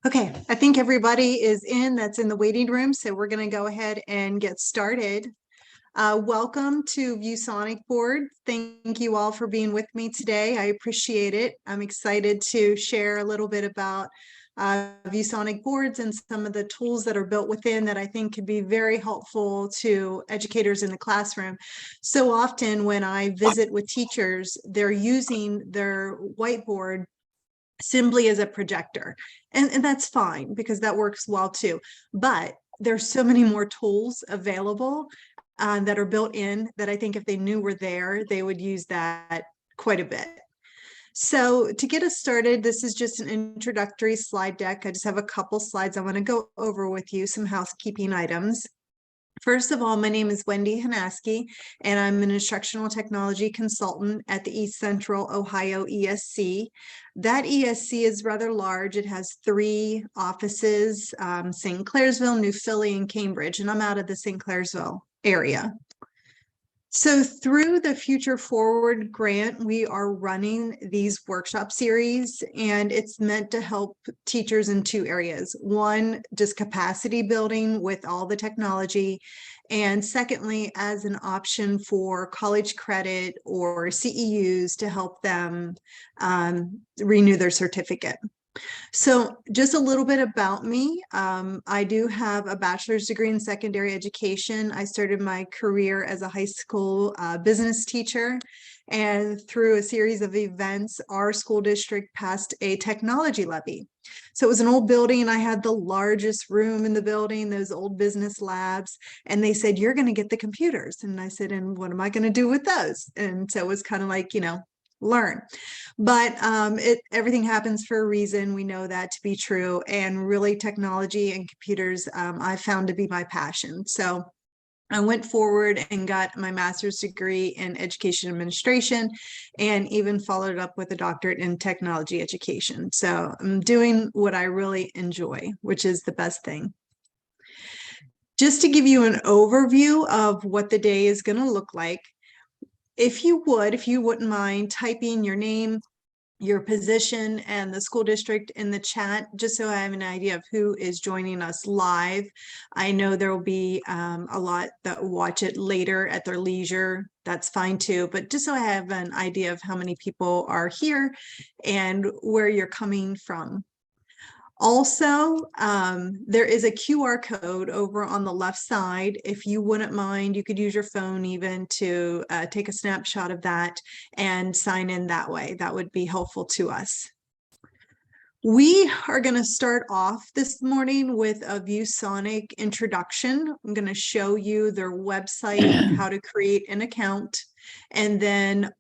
Okay, I think everybody is that's in the waiting room, so we're going to go ahead and get started. Welcome to ViewSonic board. Thank you all for being with me today. I appreciate it. I'm excited to share a little bit about ViewSonic boards and some of the tools that are built within that I think could be very helpful to educators in the classroom. So often when I visit with teachers, they're using their whiteboard simply as a projector. And that's fine because that works well too. But there's so many more tools available that are built in that I think if they knew were there, they would use that quite a bit. So to get us started, this is just an introductory slide deck. I just have a couple slides I want to go over with you, some housekeeping items. First of all, my name is Wendy Hanaski, and I'm an instructional technology consultant at the East Central Ohio ESC. That ESC is rather large. It has 3 offices, St. Clairsville, New Philly, and Cambridge, and I'm out of the St. Clairsville area. So through the Future Forward grant, we are running these workshop series, and it's meant to help teachers in 2 areas. One, just capacity building with all the technology. And secondly, as an option for college credit or CEUs to help them renew their certificate. So just a little bit about me. I do have a bachelor's degree in secondary education. I started my career as a high school business teacher, and through a series of events, our school district passed a technology levy. So it was an old building. I had the largest room in the building, those old business labs, and they said, "You're going to get the computers." And I said, "And what am I going to do with those?" And so it was kind of like, learn. But everything happens for a reason. We know that to be true. And really technology and computers, I found to be my passion. So I went forward and got my master's degree in education administration and even followed up with a doctorate in technology education. So I'm doing what I really enjoy, which is the best thing. Just to give you an overview of what the day is going to look like, if you wouldn't mind typing your name, your position, and the school district in the chat, just so I have an idea of who is joining us live. I know there will be a lot that watch it later at their leisure. That's fine too, but just so I have an idea of how many people are here and where you're coming from. Also, there is a QR code over on the left side. If you wouldn't mind, you could use your phone even to take a snapshot of that and sign in that way. That would be helpful to us. We are going to start off this morning with a ViewSonic introduction. I'm going to show you their website, how to create an account, and then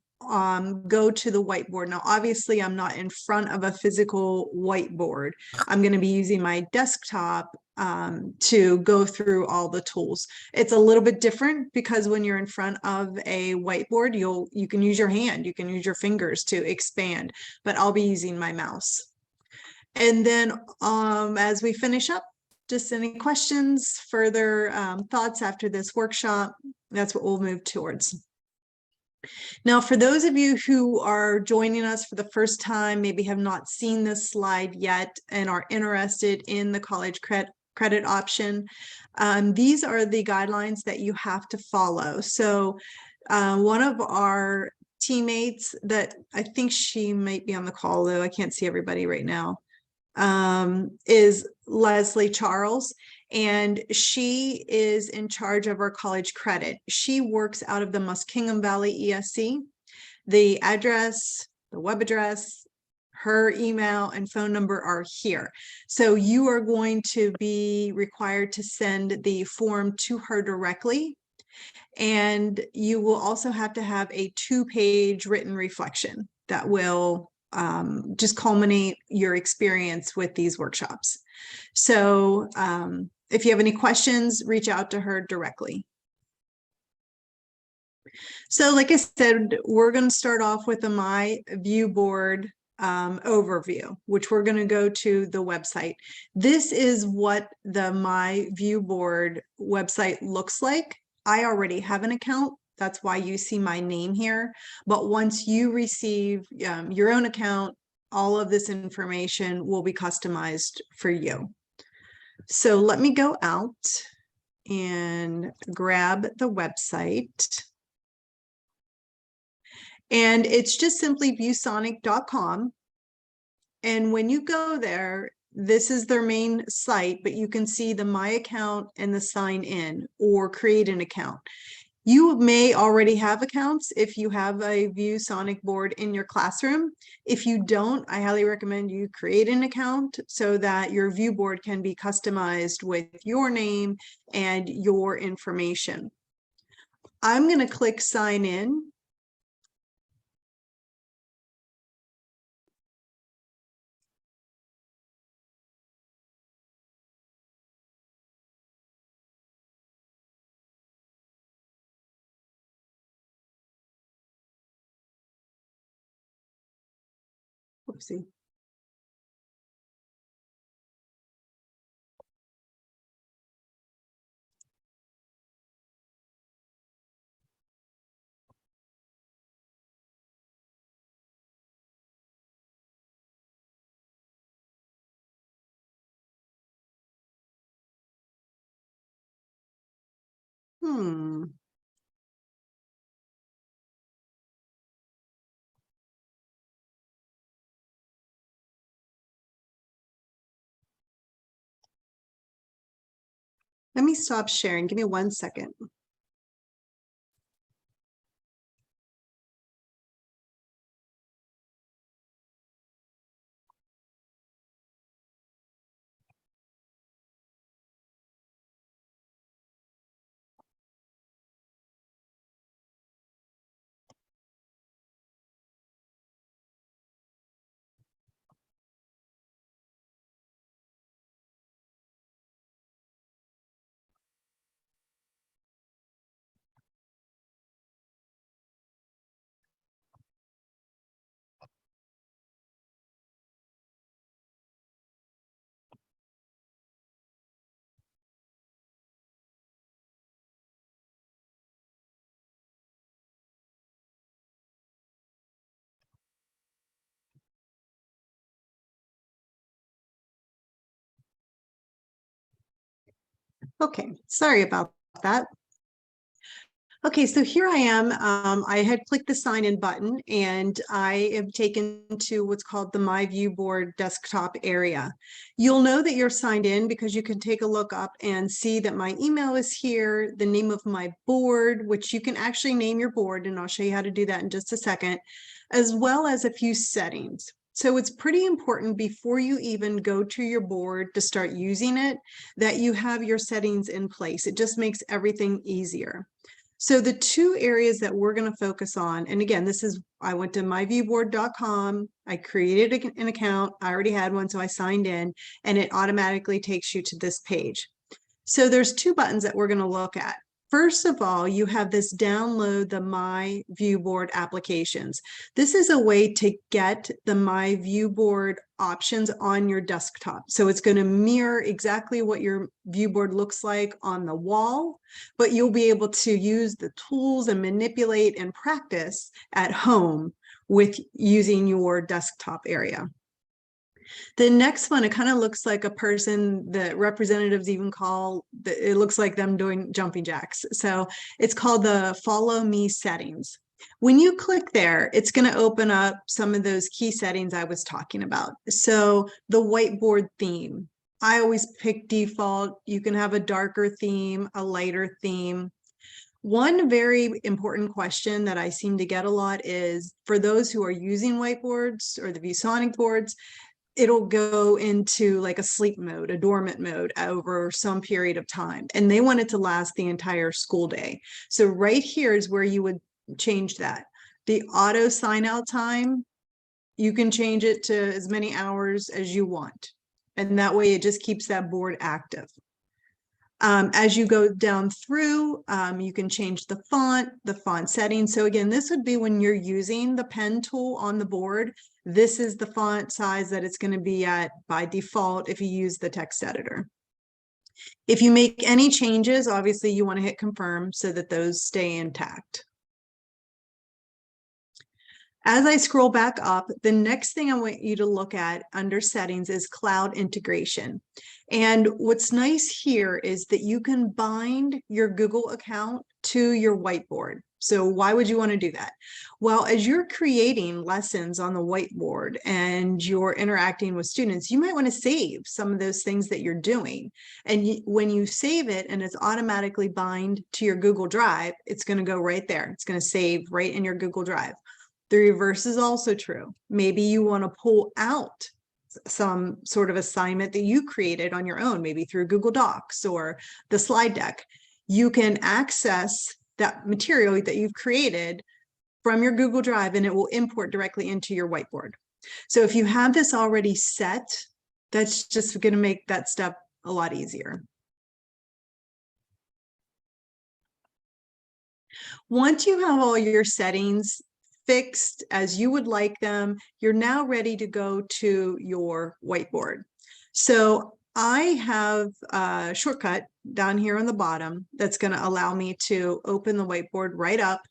go to the whiteboard. Now, obviously, I'm not in front of a physical whiteboard. I'm going to be using my desktop to go through all the tools. It's a little bit different because when you're in front of a whiteboard, you can use your hand, you can use your fingers to expand, but I'll be using my mouse. And then as we finish up, just any questions, further thoughts after this workshop, that's what we'll move towards. Now, for those of you who are joining us for the first time, maybe have not seen this slide yet and are interested in the college credit option, these are the guidelines that you have to follow. So one of our teammates that I think she might be on the call, though I can't see everybody right now, is Leslie Charles, and she is in charge of our college credit. She works out of the Muskingum Valley ESC. The address, the web address, her email and phone number are here. So you are going to be required to send the form to her directly. And you will also have to have a 2-page written reflection that will just culminate your experience with these workshops. So if you have any questions, reach out to her directly. So like I said, we're going to start off with the My View Board overview, which we're going to go to the website. This is what the My View Board website looks like. I already have an account. That's why you see my name here. But once you receive your own account, all of this information will be customized for you. So let me go out and grab the website. And it's just simply viewsonic.com. And when you go there, this is their main site, but you can see the My Account and the Sign In or Create an Account. You may already have accounts if you have a ViewSonic board in your classroom. If you don't, I highly recommend you create an account so that your view board can be customized with your name and your information. I'm going to click Sign In. Oopsie. Let me stop sharing. Give me 1 second. Okay, sorry about that. Okay, so here I am. I had clicked the sign in button and I am taken to what's called the My View Board desktop area. You'll know that you're signed in because you can take a look up and see that my email is here, the name of my board, which you can actually name your board, and I'll show you how to do that in just a second, as well as a few settings. So it's pretty important before you even go to your board to start using it, that you have your settings in place. It just makes everything easier. So the two areas that we're going to focus on, and again, this is, I went to myviewboard.com, I created an account, I already had one, so I signed in, and it automatically takes you to this page. So there's two buttons that we're going to look at. First of all, you have this download the My View Board applications. This is a way to get the My View Board options on your desktop. So it's going to mirror exactly what your view board looks like on the wall, but you'll be able to use the tools and manipulate and practice at home with using your desktop area. The next one, it kind of looks like a person that representatives even call, it looks like them doing jumping jacks. So it's called the Follow Me settings. When you click there, it's going to open up some of those key settings I was talking about. So the whiteboard theme, I always pick default. You can have a darker theme, a lighter theme. One very important question that I seem to get a lot is for those who are using whiteboards or the ViewSonic boards, it'll go into like a sleep mode, a dormant mode over some period of time. And they want it to last the entire school day. So right here is where you would change that. The auto sign out time, you can change it to as many hours as you want. And that way it just keeps that board active. As you go down through, you can change the font settings. So again, this would be when you're using the pen tool on the board. This is the font size that it's going to be at by default if you use the text editor. If you make any changes, obviously you want to hit confirm so that those stay intact. As I scroll back up, the next thing I want you to look at under settings is cloud integration. And what's nice here is that you can bind your Google account to your whiteboard. So why would you want to do that? Well, as you're creating lessons on the whiteboard and you're interacting with students, you might want to save some of those things that you're doing. And when you save it and it's automatically bind to your Google Drive, it's going to go right there. It's going to save right in your Google Drive. The reverse is also true. Maybe you want to pull out some sort of assignment that you created on your own, maybe through Google Docs or the slide deck. You can access that material that you've created from your Google Drive and it will import directly into your whiteboard. So if you have this already set, that's just going to make that step a lot easier. Once you have all your settings fixed as you would like them, you're now ready to go to your whiteboard. So I have a shortcut down here on the bottom that's going to allow me to open the whiteboard right up.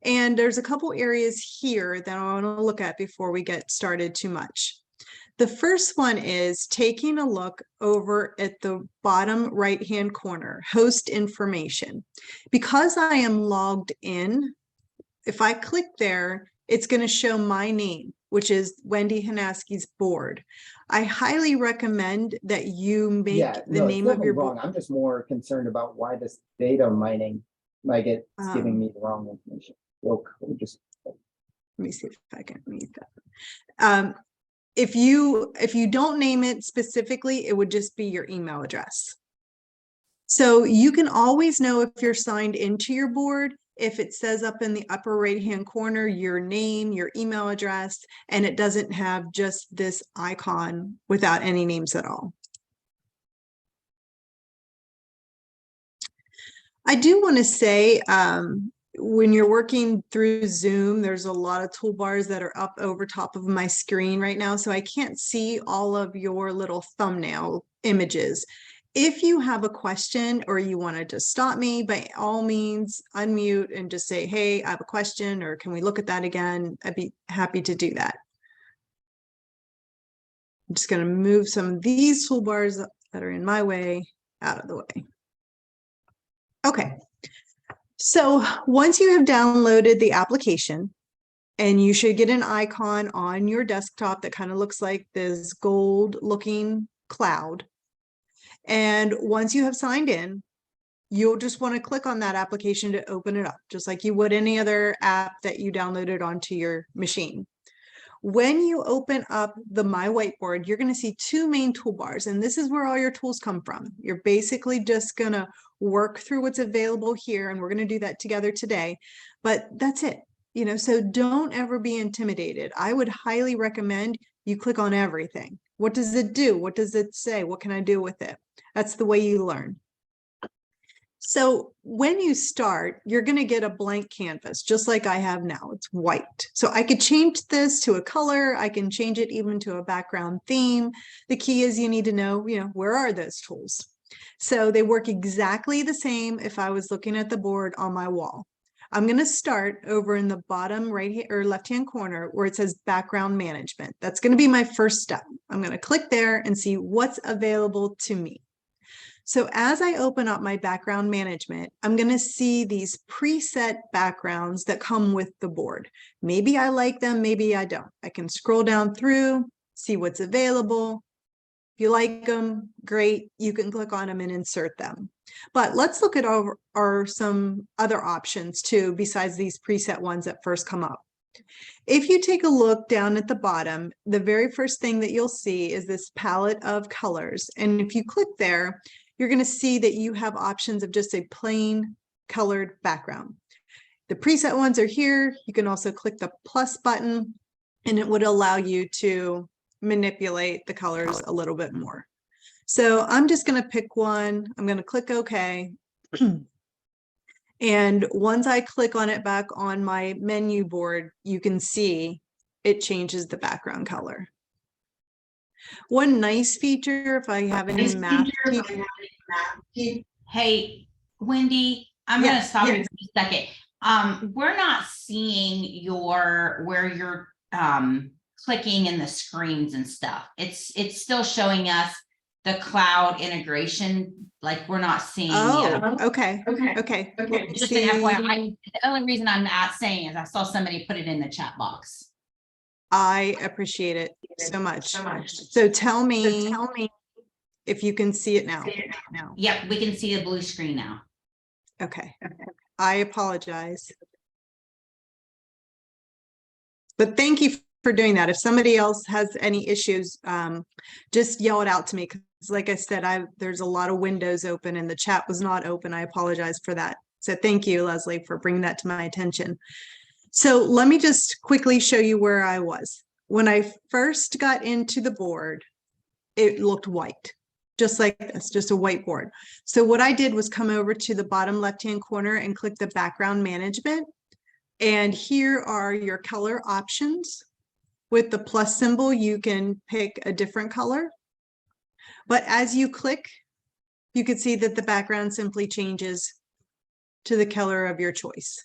And there's a couple areas here that I want to look at before we get started too much. The first one is taking a look over at the bottom right-hand corner, host information. Because I am logged in, if I click there, it's going to show my name, which is Wendy Hanaski's board. I highly recommend that you make the name of your board. I'm just more concerned about why this data mining, like it's giving me the wrong information. Well, just let me see if I can read that. If you don't name it specifically, it would just be your email address. So you can always know if you're signed into your board if it says up in the upper right hand corner your name, your email address, and it doesn't have just this icon without any names at all. I do want to say, when you're working through Zoom, there's a lot of toolbars that are up over top of my screen right now, so I can't see all of your little thumbnail images. If you have a question or you want to just stop me, by all means, unmute and just say, hey, I have a question, or can we look at that again? I'd be happy to do that. I'm just going to move some of these toolbars that are in my way out of the way. Okay. So once you have downloaded the application, and you should get an icon on your desktop that kind of looks like this gold looking cloud. And once you have signed in, you'll just want to click on that application to open it up, just like you would any other app that you downloaded onto your machine. When you open up the My Whiteboard, you're going to see two main toolbars, and this is where all your tools come from. You're basically just going to work through what's available here, and we're going to do that together today, but that's it. You know, so don't ever be intimidated. I would highly recommend you click on everything. What does it do? What does it say? What can I do with it? That's the way you learn. So when you start, you're going to get a blank canvas, just like I have now. It's white. So I could change this to a color. I can change it even to a background theme. The key is you need to know, where are those tools? So they work exactly the same if I was looking at the board on my wall. I'm going to start over in the bottom right or left-hand corner where it says background management. That's going to be my first step. I'm going to click there and see what's available to me. So as I open up my background management, I'm going to see these preset backgrounds that come with the board. Maybe I like them, maybe I don't. I can scroll down through, see what's available. If you like them, great. You can click on them and insert them. But let's look at some other options too, besides these preset ones that first come up. If you take a look down at the bottom, the very first thing that you'll see is this palette of colors. And if you click there, you're going to see that you have options of just a plain colored background. The preset ones are here. You can also click the plus button, and it would allow you to manipulate the colors a little bit more. So I'm just going to pick one. I'm going to click OK. And once I click on it back on my menu board, you can see it changes the background color. One nice feature, if I have any math people. Hey, Wendy, I'm going to stop you for a second. We're not seeing where you're clicking in the screens and stuff. It's still showing us the cloud integration. Like we're not seeing the Okay. Okay. Just an FYI. The only reason I'm not saying is I saw somebody put it in the chat box. I appreciate it so much. So tell me if you can see it now. Yep, we can see the blue screen now. Okay. I apologize. But thank you for doing that. If somebody else has any issues, just yell it out to me. Because like I said, there's a lot of windows open and the chat was not open. I apologize for that. So thank you, Leslie, for bringing that to my attention. So let me just quickly show you where I was. When I first got into the board, it looked white, just like this, just a whiteboard. So what I did was come over to the bottom left-hand corner and click the background management. And here are your color options. With the plus symbol, you can pick a different color. But as you click, you can see that the background simply changes to the color of your choice.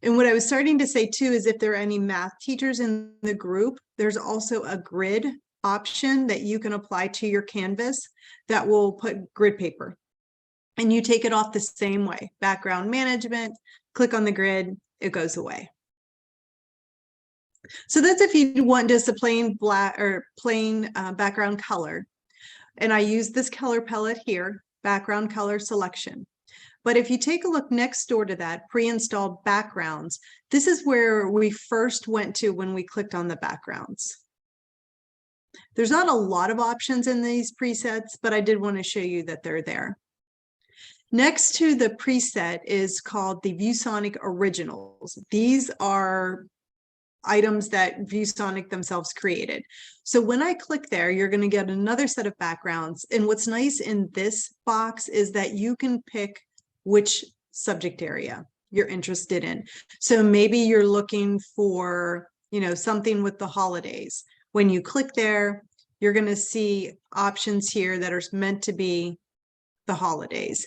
And what I was starting to say too is if there are any math teachers in the group, there's also a grid option that you can apply to your canvas that will put grid paper. And you take it off the same way. Background management, click on the grid, it goes away. So that's if you want just a plain black or plain background color. And I use this color palette here, background color selection. But if you take a look next door to that, pre-installed backgrounds, this is where we first went to when we clicked on the backgrounds. There's not a lot of options in these presets, but I did want to show you that they're there. Next to the preset is called the ViewSonic Originals. These are items that ViewSonic themselves created. So when I click there, you're going to get another set of backgrounds. And what's nice in this box is that you can pick which subject area you're interested in. So maybe you're looking for, something with the holidays. When you click there, you're going to see options here that are meant to be the holidays.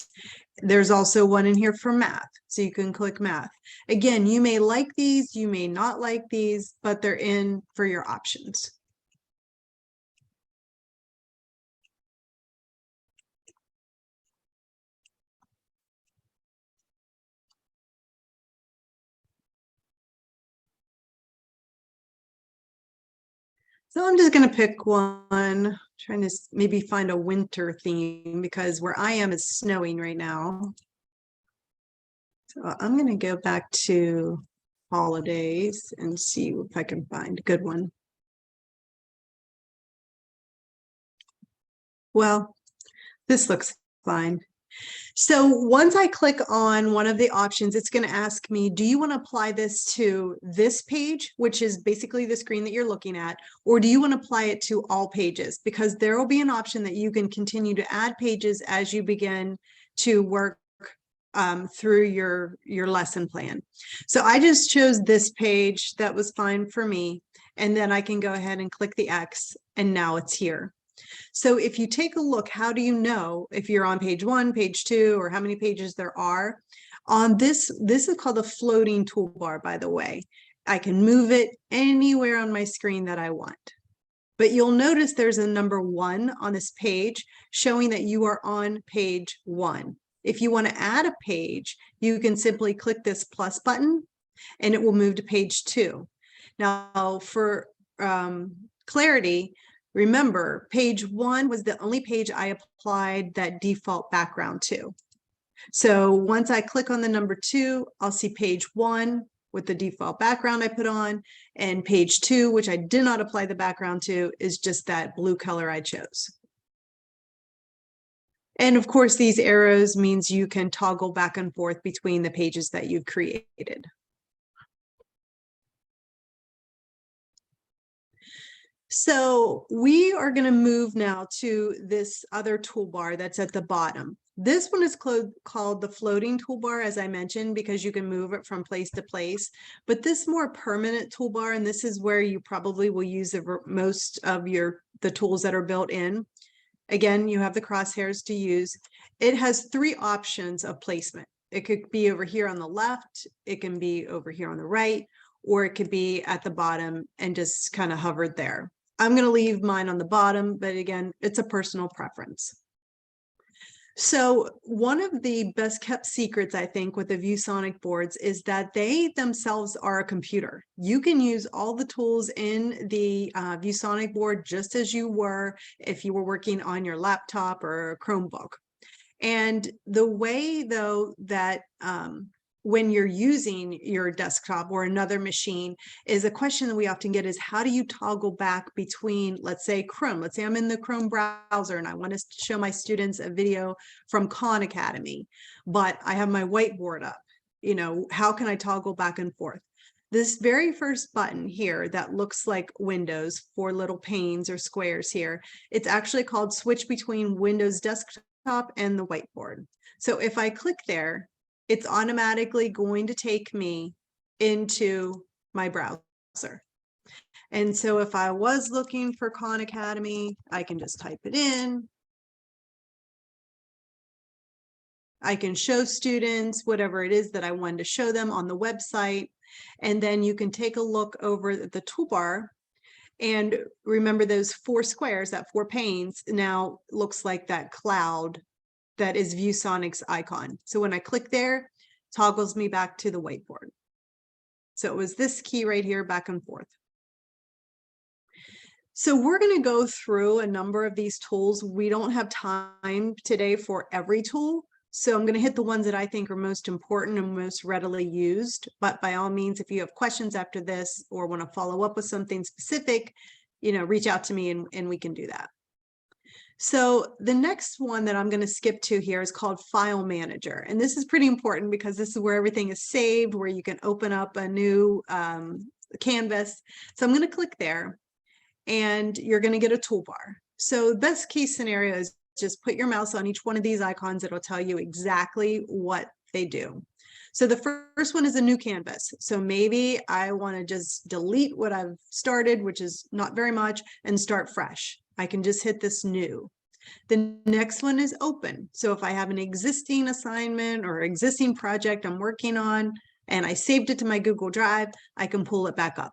There's also one in here for math, so you can click math. Again, you may like these, you may not like these, but they're in for your options. So I'm just going to pick one, trying to maybe find a winter theme because where I am is snowing right now. So I'm going to go back to holidays and see if I can find a good one. Well, this looks fine. So once I click on one of the options, it's going to ask me, do you want to apply this to this page, which is basically the screen that you're looking at, or do you want to apply it to all pages? Because there will be an option that you can continue to add pages as you begin to work through your lesson plan. So I just chose this page. That was fine for me. And then I can go ahead and click the X, and now it's here. So if you take a look, how do you know if you're on page 1, page 2, or how many pages there are? On this is called the floating toolbar, by the way. I can move it anywhere on my screen that I want. But you'll notice there's a number 1 on this page showing that you are on page 1. If you want to add a page, you can simply click this plus button and it will move to page 2. Now, for clarity, remember, page 1 was the only page I applied that default background to. So once I click on the number 2, I'll see page 1 with the default background I put on, and page 2, which I did not apply the background to, is just that blue color I chose. And of course, these arrows means you can toggle back and forth between the pages that you've created. So we are going to move now to this other toolbar that's at the bottom. This one is called the floating toolbar, as I mentioned, because you can move it from place to place. But this more permanent toolbar, and this is where you probably will use most of the tools that are built in. Again, you have the crosshairs to use. It has 3 options of placement. It could be over here on the left, it can be over here on the right, or it could be at the bottom and just kind of hovered there. I'm going to leave mine on the bottom, but again, it's a personal preference. So one of the best kept secrets, I think, with the ViewSonic boards is that they themselves are a computer. You can use all the tools in the ViewSonic board just as you were if you were working on your laptop or a Chromebook. And the way, though, that when you're using your desktop or another machine is a question that we often get is, how do you toggle back between, let's say, Chrome? Let's say I'm in the Chrome browser and I want to show my students a video from Khan Academy, but I have my whiteboard up. You know, how can I toggle back and forth? This very first button here that looks like Windows, 4 little panes or squares here, it's actually called switch between Windows desktop and the whiteboard. So if I click there, it's automatically going to take me into my browser. And so if I was looking for Khan Academy, I can just type it in. I can show students whatever it is that I wanted to show them on the website. And then you can take a look over the toolbar and remember those 4 squares, that 4 panes now looks like that cloud that is ViewSonic's icon. So when I click there, toggles me back to the whiteboard. So it was this key right here, back and forth. So we're going to go through a number of these tools. We don't have time today for every tool. So I'm going to hit the ones that I think are most important and most readily used. But by all means, if you have questions after this or want to follow up with something specific, you know, reach out to me and we can do that. So the next one that I'm going to skip to here is called File Manager. And this is pretty important because this is where everything is saved, where you can open up a new canvas. So I'm going to click there and you're going to get a toolbar. So best case scenario is just put your mouse on each one of these icons. It'll tell you exactly what they do. So the first one is a new canvas. So maybe I want to just delete what I've started, which is not very much, and start fresh. I can just hit this new. The next one is open. So if I have an existing assignment or existing project I'm working on and I saved it to my Google Drive, I can pull it back up.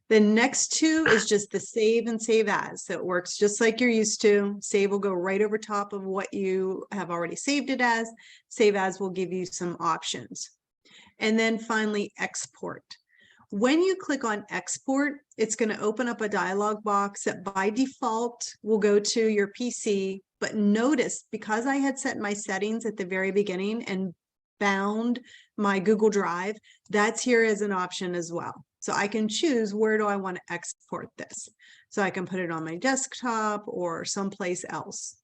The next 2 is just the save and save as. So it works just like you're used to. Save will go right over top of what you have already saved it as. Save as will give you some options. And then finally, export. When you click on export, it's going to open up a dialog box that by default will go to your PC. But notice, because I had set my settings at the very beginning and bound my Google Drive, that's here as an option as well. So I can choose where do I want to export this. So I can put it on my desktop or someplace else.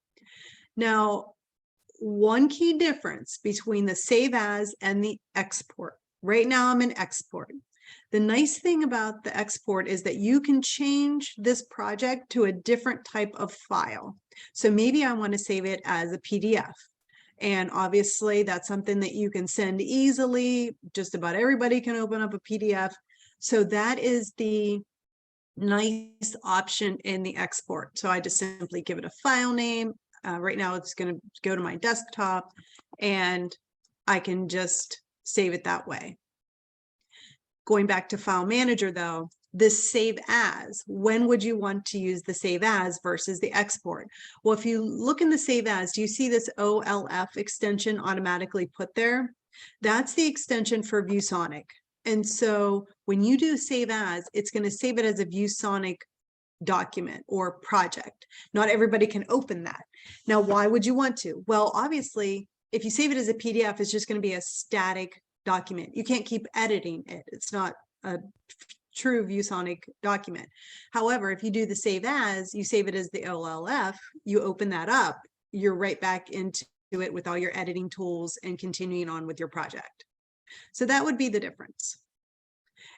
Now, one key difference between the save as and the export. Right now I'm in export. The nice thing about the export is that you can change this project to a different type of file. So maybe I want to save it as a PDF. And obviously that's something that you can send easily. Just about everybody can open up a PDF. So that is the nice option in the export. So I just simply give it a file name. Right now it's going to go to my desktop and I can just save it that way. Going back to File Manager though, this save as, when would you want to use the save as versus the export? Well, if you look in the save as, do you see this OLF extension automatically put there? That's the extension for ViewSonic. And so when you do save as, it's going to save it as a ViewSonic document or project. Not everybody can open that. Now, why would you want to? Well, obviously, if you save it as a PDF, it's just going to be a static document. You can't keep editing it. It's not a true ViewSonic document. However, if you do the save as, you save it as the OLF, you open that up, you're right back into it with all your editing tools and continuing on with your project. So that would be the difference.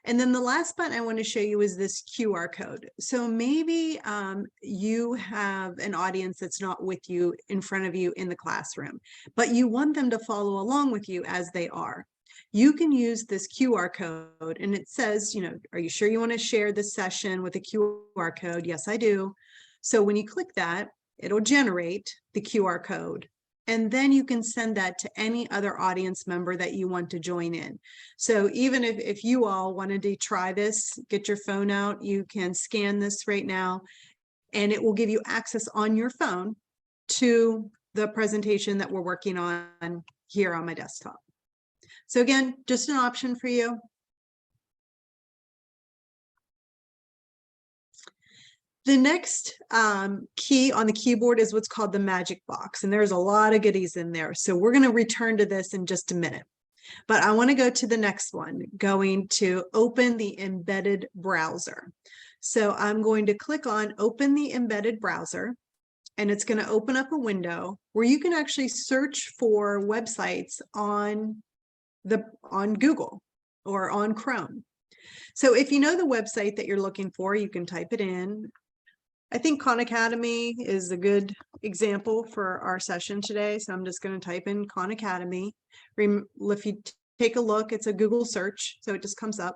And then the last button I want to show you is this QR code. So maybe you have an audience that's not with you in front of you in the classroom, but you want them to follow along with you as they are. You can use this QR code and it says, you know, are you sure you want to share this session with a QR code? Yes, I do. So when you click that, it'll generate the QR code And then you can send that to any other audience member that you want to join in. So even if you all wanted to try this, get your phone out, you can scan this right now, and it will give you access on your phone to the presentation that we're working on here on my desktop. So again, just an option for you. The next key on the keyboard is what's called the magic box, and there's a lot of goodies in there. So we're going to return to this in just a minute. But I want to go to the next one, going to open the embedded browser. So I'm going to click on open the embedded browser, and it's going to open up a window where you can actually search for websites on Google or on Chrome. So if you know the website that you're looking for, you can type it in. I think Khan Academy is a good example for our session today. So I'm just going to type in Khan Academy. If you take a look, it's a Google search, so it just comes up.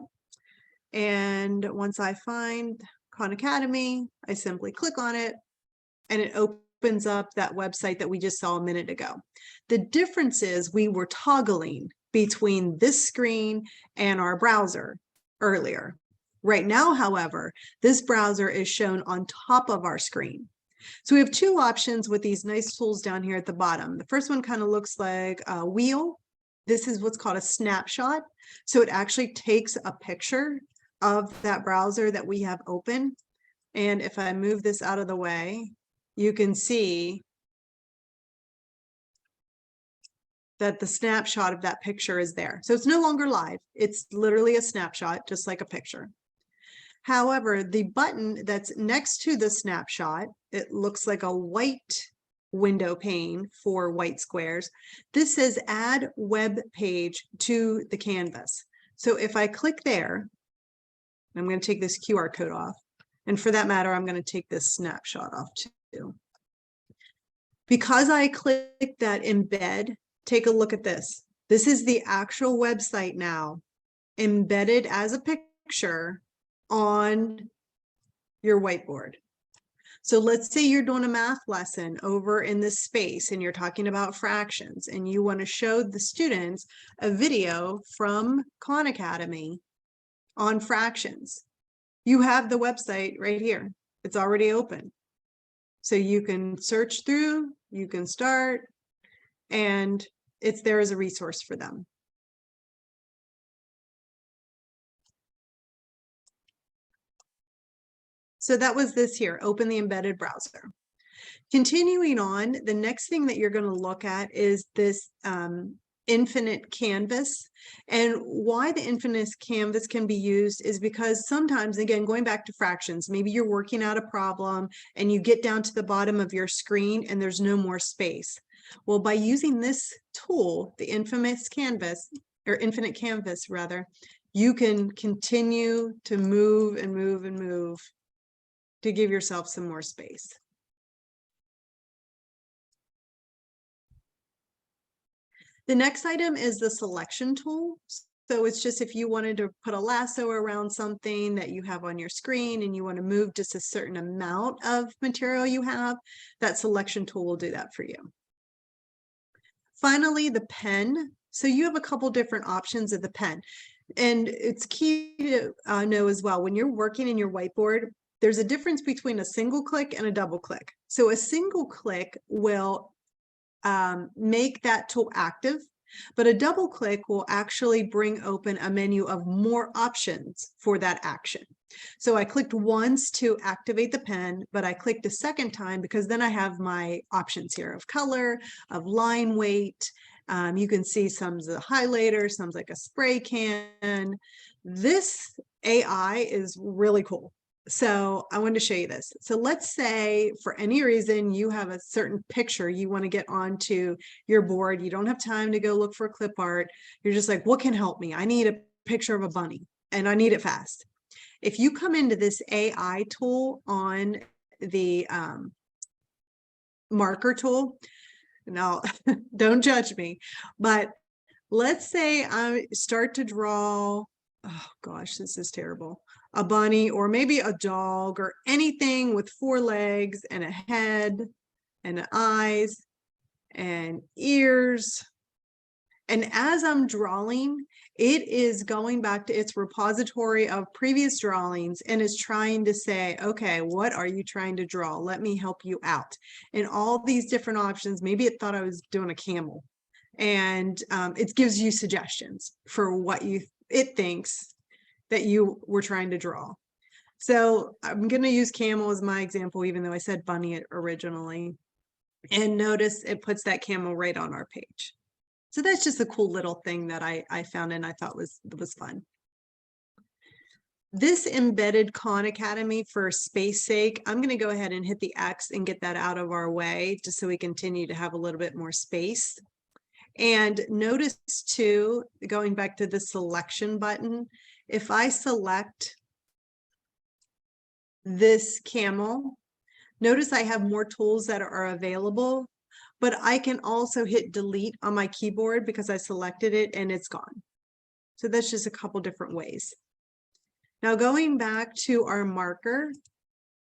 And once I find Khan Academy, I simply click on it, and it opens up that website that we just saw a minute ago. The difference is we were toggling between this screen and our browser earlier. Right now, however, this browser is shown on top of our screen. So we have two options with these nice tools down here at the bottom. The first one kind of looks like a wheel. This is what's called a snapshot. So it actually takes a picture of that browser that we have open. And if I move this out of the way, you can see that the snapshot of that picture is there. So it's no longer live. It's literally a snapshot, just like a picture. However, the button that's next to the snapshot, it looks like a white window pane for white squares. This says add web page to the canvas. So if I click there, I'm going to take this QR code off. And for that matter, I'm going to take this snapshot off too. Because I clicked that embed, take a look at this. This is the actual website now, embedded as a picture on your whiteboard. So let's say you're doing a math lesson over in this space and you're talking about fractions and you want to show the students a video from Khan Academy on fractions. You have the website right here. It's already open. So you can search through, you can start, and it's there as a resource for them. So that was this here, open the embedded browser. Continuing on, the next thing that you're going to look at is this infinite canvas. And why the infinite canvas can be used is because sometimes, again, going back to fractions, maybe you're working out a problem and you get down to the bottom of your screen and there's no more space. Well, by using this tool, the infinite canvas rather, you can continue to move and move and move to give yourself some more space. The next item is the selection tool. So it's just if you wanted to put a lasso around something that you have on your screen and you want to move just a certain amount of material you have, that selection tool will do that for you. Finally, the pen. So you have a couple different options of the pen. And it's key to know as well, when you're working in your whiteboard, there's a difference between a single click and a double click. So a single click will make that tool active, but a double click will actually bring open a menu of more options for that action. So I clicked once to activate the pen, but I clicked a second time because then I have my options here of color, of line weight. You can see some's a highlighter, some's like a spray can. This AI is really cool. So I wanted to show you this. So let's say for any reason you have a certain picture you want to get onto your board. You don't have time to go look for clip art. You're just like, what can help me? I need a picture of a bunny and I need it fast. If you come into this AI tool on the marker tool, now don't judge me, but let's say I start to draw, oh gosh, this is terrible, a bunny or maybe a dog or anything with 4 legs and a head and eyes. and ears. And as I'm drawing, it is going back to its repository of previous drawings and is trying to say, okay, what are you trying to draw? Let me help you out. And all these different options, maybe it thought I was doing a camel, and it gives you suggestions for what it thinks that you were trying to draw. So I'm going to use camel as my example, even though I said bunny originally. And notice it puts that camel right on our page. So that's just a cool little thing that I found and I thought was fun. This embedded Khan Academy, for space sake, I'm going to go ahead and hit the X and get that out of our way, just so we continue to have a little bit more space. And notice too, going back to the selection button, if I select this camel, notice I have more tools that are available, but I can also hit delete on my keyboard because I selected it and it's gone. So that's just a couple different ways. Now going back to our marker,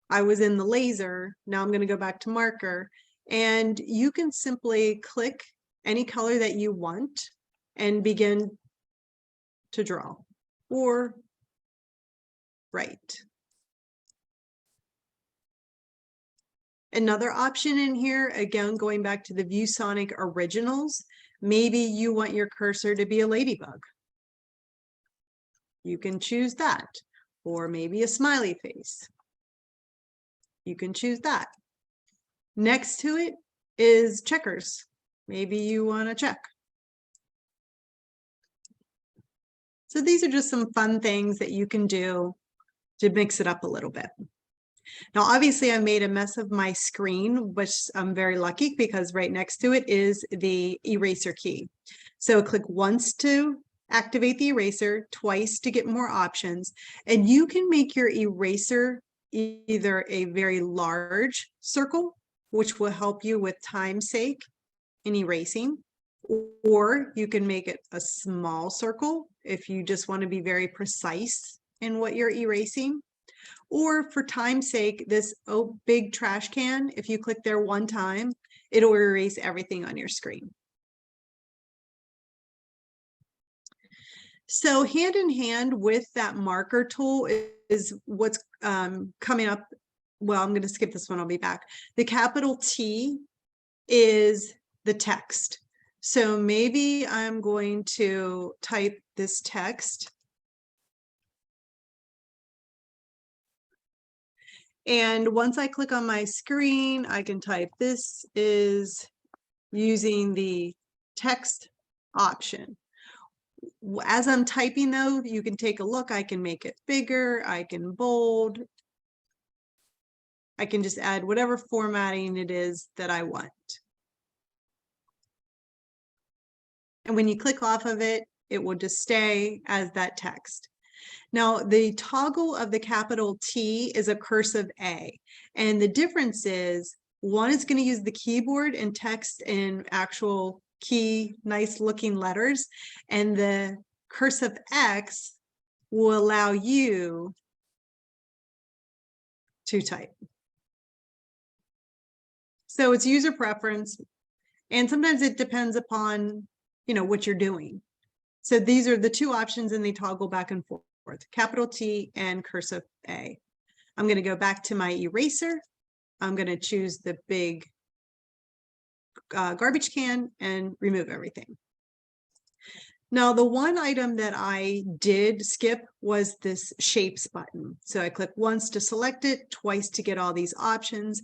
I was in the laser. Now I'm going to go back to marker, and you can simply click any color that you want and begin to draw or write. Another option in here, again, going back to the ViewSonic originals, maybe you want your cursor to be a ladybug. You can choose that, or maybe a smiley face. You can choose that. Next to it is checkers. Maybe you want to check. So these are just some fun things that you can do to mix it up a little bit. Now, obviously, I made a mess of my screen, which I'm very lucky because right next to it is the eraser key. So click once to activate the eraser, twice to get more options, and you can make your eraser either a very large circle, which will help you with time's sake in erasing, or you can make it a small circle if you just want to be very precise in what you're erasing. Or for time's sake, this big trash can, if you click there one time, it'll erase everything on your screen. So hand in hand with that marker tool is what's coming up. Well, I'm going to skip this one. I'll be back. The capital T is the text. So maybe I'm going to type this text. And once I click on my screen, I can type, this is using the text option. As I'm typing though, you can take a look. I can make it bigger. I can bold. I can just add whatever formatting it is that I want. And when you click off of it, it will just stay as that text. Now, the toggle of the capital T is a cursive A. And the difference is one is going to use the keyboard and text in actual key, nice looking letters. And the cursive X will allow you to type. So it's user preference. And sometimes it depends upon, what you're doing. So these are the two options and they toggle back and forth. Capital T and cursive A. I'm going to go back to my eraser. I'm going to choose the big garbage can and remove everything. Now, the one item that I did skip was this shapes button. So I click once to select it, twice to get all these options.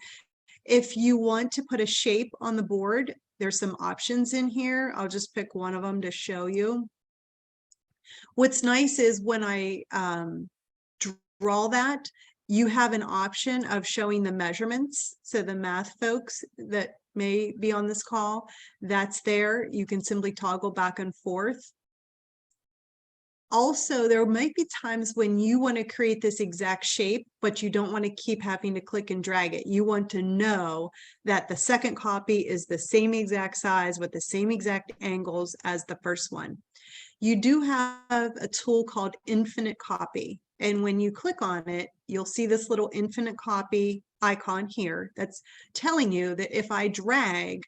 If you want to put a shape on the board, there's some options in here. I'll just pick one of them to show you. What's nice is when I draw that, you have an option of showing the measurements. So the math folks that may be on this call, that's there. You can simply toggle back and forth. Also, there might be times when you want to create this exact shape, but you don't want to keep having to click and drag it. You want to know that the second copy is the same exact size with the same exact angles as the first one. You do have a tool called Infinite Copy. And when you click on it, you'll see this little Infinite Copy icon here that's telling you that if I drag,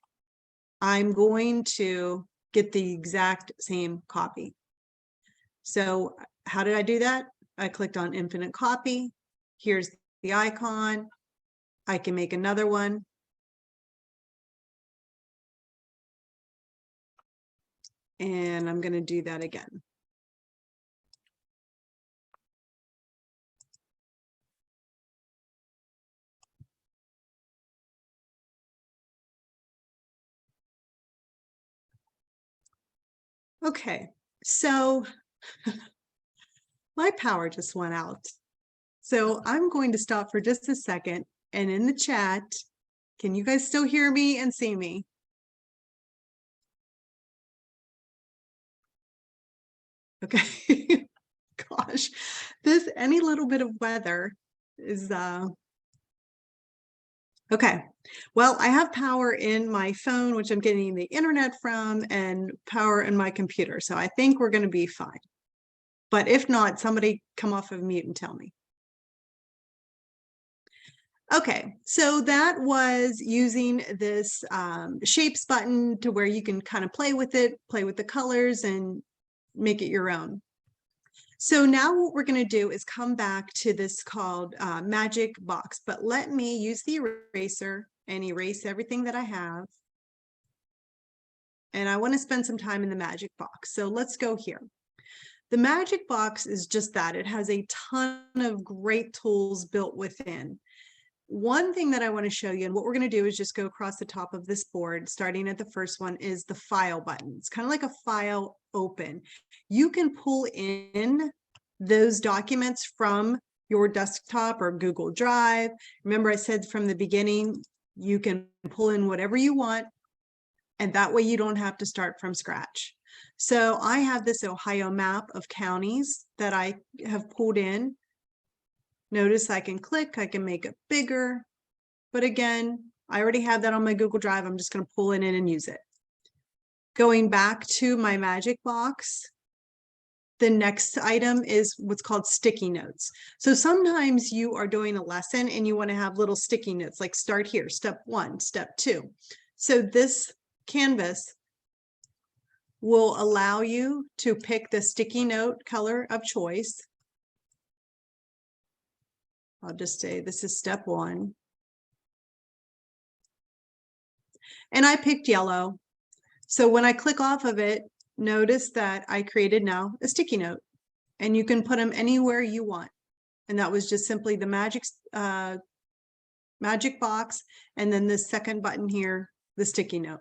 I'm going to get the exact same copy. So how did I do that? I clicked on infinite copy. Here's the icon. I can make another one. And I'm going to do that again. Okay, so my power just went out. So I'm going to stop for just a second, and in the chat, can you guys still hear me and see me? Okay. Gosh, any little bit of weather is okay. Well, I have power in my phone, which I'm getting the internet from, and power in my computer. So I think we're going to be fine. But if not, somebody come off of mute and tell me. Okay, so that was using this shapes button to where you can kind of play with it, play with the colors and make it your own. So now what we're going to do is come back to this called magic box, but let me use the eraser and erase everything that I have. And I want to spend some time in the magic box. So let's go here. The magic box is just that. It has a ton of great tools built within. One thing that I want to show you, and what we're going to do is just go across the top of this board, starting at the first one is the file button. It's kind of like a file open. You can pull in those documents from your desktop or Google Drive. Remember, I said from the beginning, you can pull in whatever you want, and that way you don't have to start from scratch. So I have this Ohio map of counties that I have pulled in. Notice I can click, I can make it bigger, but again, I already have that on my Google Drive. I'm just going to pull it in and use it. Going back to my magic box, the next item is what's called sticky notes. So sometimes you are doing a lesson and you want to have little sticky notes, like start here, step 1, step 2. So this canvas will allow you to pick the sticky note color of choice. I'll just say this is step 1. And I picked yellow. So when I click off of it, notice that I created now a sticky note, and you can put them anywhere you want. And that was just simply the magic box. And then this second button here, the sticky note.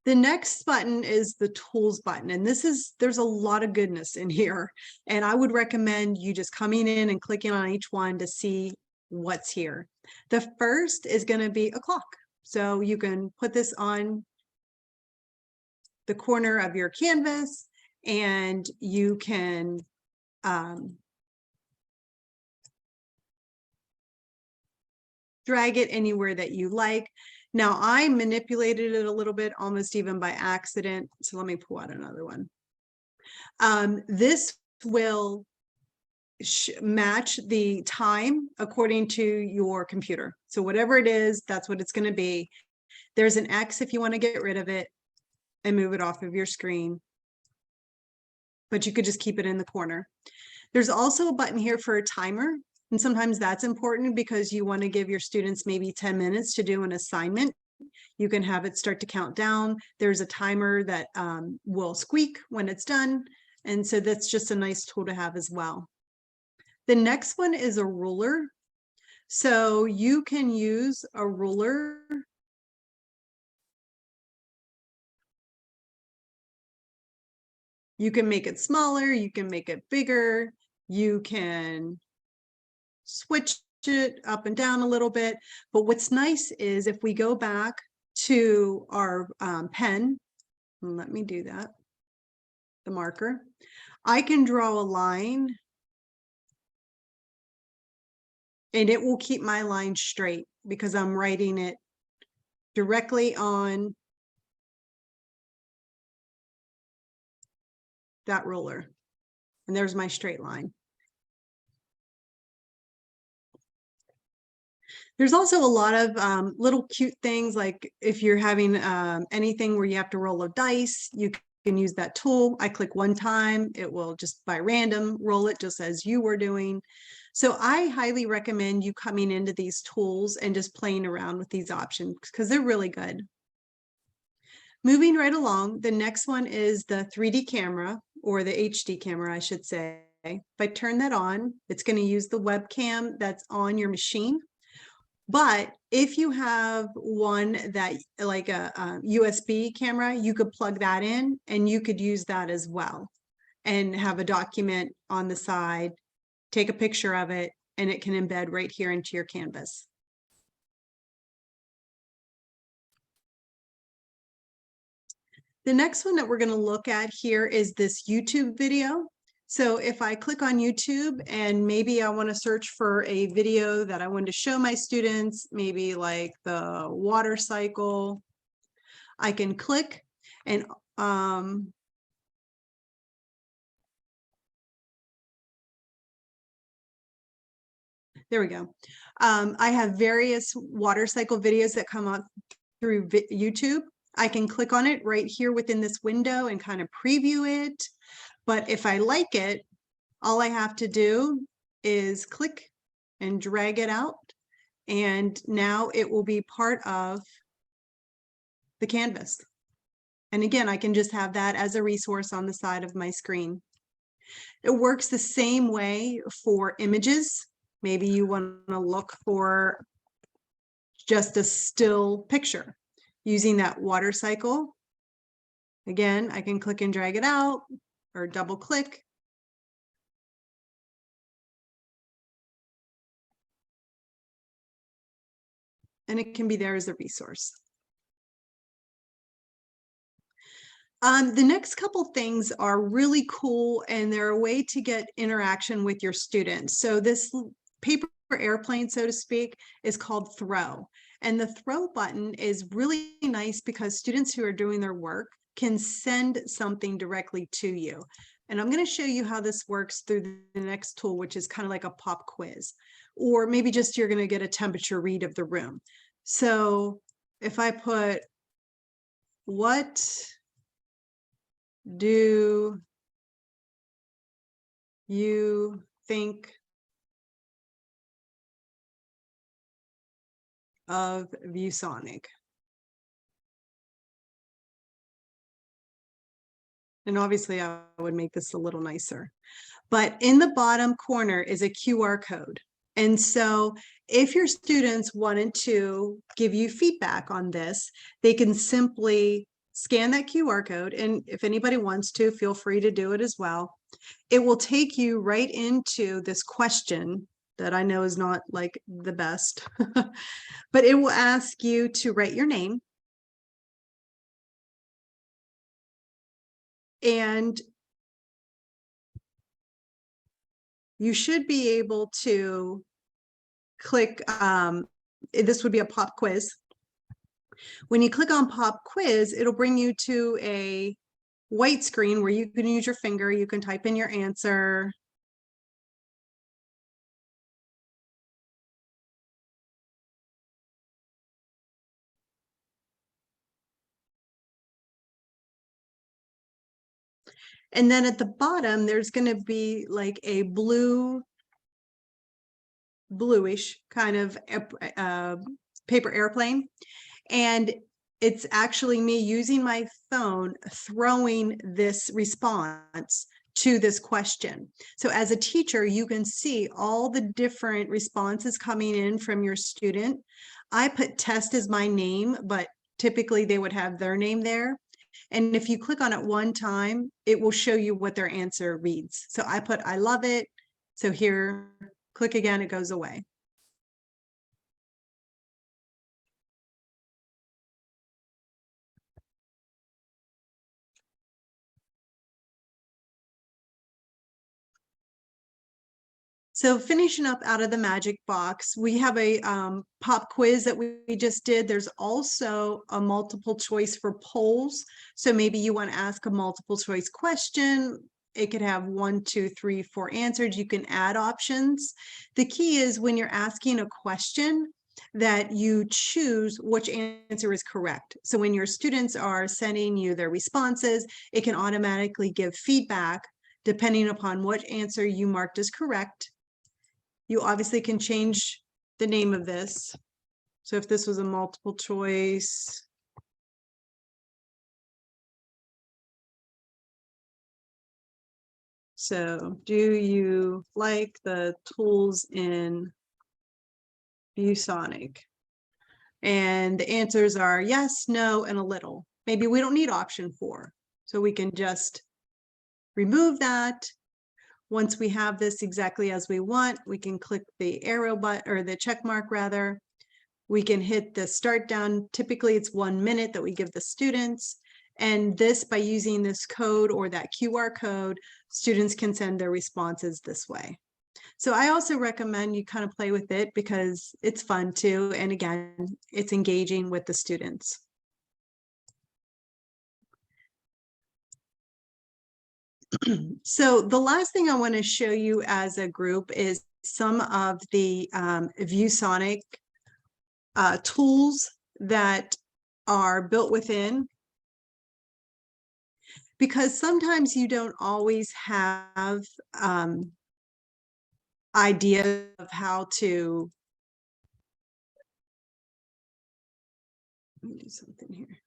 The next button is the tools button. And there's a lot of goodness in here. And I would recommend you just coming in and clicking on each one to see what's here. The first is going to be a clock. So you can put this on the corner of your canvas and you can drag it anywhere that you like. Now I manipulated it a little bit, almost even by accident. So let me pull out another one. This will match the time according to your computer. So whatever it is, that's what it's going to be. There's an X if you want to get rid of it and move it off of your screen, but you could just keep it in the corner. There's also a button here for a timer. And sometimes that's important because you want to give your students maybe 10 minutes to do an assignment. You can have it start to count down. There's a timer that will squeak when it's done. And so that's just a nice tool to have as well. The next one is a ruler. So you can use a ruler You can make it smaller, you can make it bigger, you can switch it up and down a little bit. But what's nice is if we go back to our pen, let me do that, the marker, I can draw a line and it will keep my line straight because I'm writing it directly on that ruler. And there's my straight line. There's also a lot of little cute things, like if you're having anything where you have to roll a dice, you can use that tool. I click one time, it will just by random roll it just as you were doing. So I highly recommend you coming into these tools and just playing around with these options because they're really good. Moving right along, the next one is the 3D camera, or the HD camera, I should say. If I turn that on, it's going to use the webcam that's on your machine. But if you have one that like a USB camera, you could plug that in and you could use that as well and have a document on the side, take a picture of it, and it can embed right here into your canvas. The next one that we're going to look at here is this YouTube video. So if I click on YouTube and maybe I want to search for a video that I want to show my students, maybe like the water cycle, I can click and there we go. I have various water cycle videos that come up through YouTube. I can click on it right here within this window and kind of preview it. But if I like it, all I have to do is click and drag it out. And now it will be part of the canvas. And again, I can just have that as a resource on the side of my screen. It works the same way for images. Maybe you want to look for just a still picture using that water cycle. Again, I can click and drag it out or double click. And it can be there as a resource. The next couple things are really cool, and they're a way to get interaction with your students. So this paper airplane, so to speak, is called Throw. And the Throw button is really nice because students who are doing their work can send something directly to you. And I'm going to show you how this works through the next tool, which is kind of like a pop quiz, or maybe just you're going to get a temperature read of the room. So if I put, what do you think of ViewSonic? And obviously I would make this a little nicer, but in the bottom corner is a QR code. And so if your students wanted to give you feedback on this, they can simply scan that QR code. And if anybody wants to, feel free to do it as well. It will take you right into this question that I know is not like the best, but it will ask you to write your name. And you should be able to click, this would be a pop quiz. When you click on pop quiz, it'll bring you to a white screen where you can use your finger, you can type in your answer. And then at the bottom, there's going to be like a bluish kind of paper airplane. And it's actually me using my phone, throwing this response to this question. So as a teacher, you can see all the different responses coming in from your student. I put test as my name, but typically they would have their name there. And if you click on it one time, it will show you what their answer reads. So I put, I love it. So here, click again, it goes away. So finishing up out of the magic box, we have a pop quiz that we just did. There's also a multiple choice for polls. So maybe you want to ask a multiple choice question. It could have 1, 2, 3, 4 answers. You can add options. The key is when you're asking a question, that you choose which answer is correct. So when your students are sending you their responses, it can automatically give feedback depending upon what answer you marked as correct. You obviously can change the name of this. So if this was a multiple choice, so do you like the tools in ViewSonic? And the answers are yes, no, and a little. Maybe we don't need option 4. So we can just remove that. Once we have this exactly as we want, we can click the arrow button or the check mark rather. We can hit the start down. Typically it's 1 minute that we give the students. And this, by using this code or that QR code, students can send their responses this way. So I also recommend you kind of play with it because it's fun too. And again, it's engaging with the students. So the last thing I want to show you as a group is some of the ViewSonic tools that are built within. Because sometimes you don't always have idea of how to, let me do something here.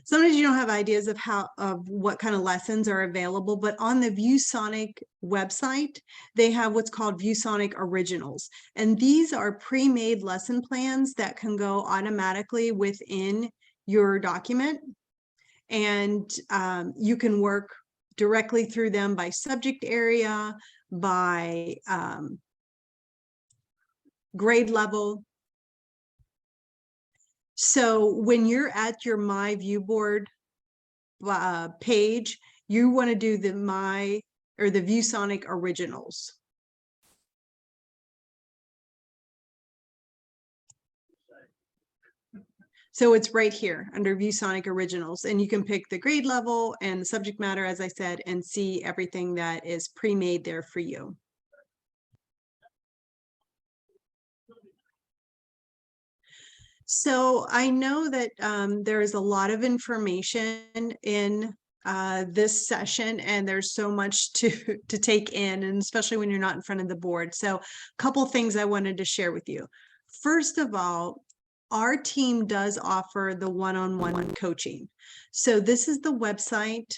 Sometimes you don't have ideas of what kind of lessons are available, but on the ViewSonic website, they have what's called ViewSonic Originals. And these are pre-made lesson plans that can go automatically within your document. And you can work directly through them by subject area, by grade level. So when you're at your My View Board page, you want to do the ViewSonic Originals. So it's right here under ViewSonic Originals, and you can pick the grade level and the subject matter, as I said, and see everything that is pre-made there for you. So I know that there is a lot of information in this session, and there's so much to take in, and especially when you're not in front of the board. So a couple things I wanted to share with you. First of all, our team does offer the one-on-one coaching. So this is the website,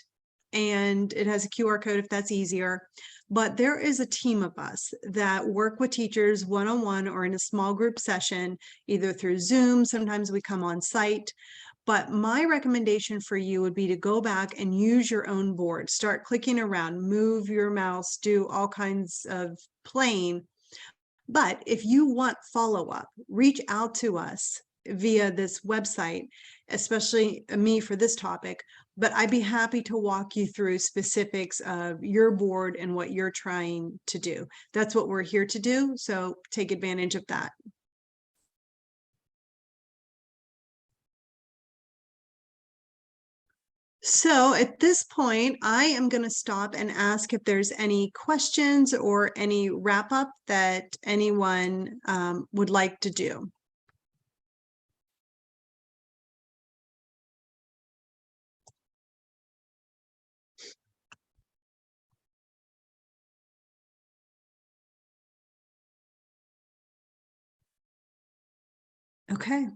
and it has a QR code if that's easier. But there is a team of us that work with teachers one-on-one or in a small group session, either through Zoom. Sometimes we come on site. But my recommendation for you would be to go back and use your own board. Start clicking around, move your mouse, do all kinds of playing. But if you want follow-up, reach out to us via this website, especially me for this topic, but I'd be happy to walk you through specifics of your board and what you're trying to do. That's what we're here to do, so take advantage of that. So at this point, I am going to stop and ask if there's any questions or any wrap up that anyone would like to do. Okay.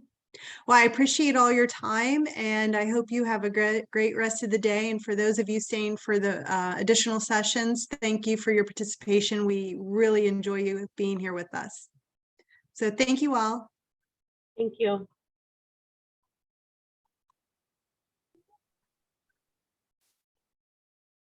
Well, I appreciate all your time, and I hope you have a great rest of the day. And for those of you staying for the additional sessions, thank you for your participation. We really enjoy you being here with us. So thank you all. Thank you.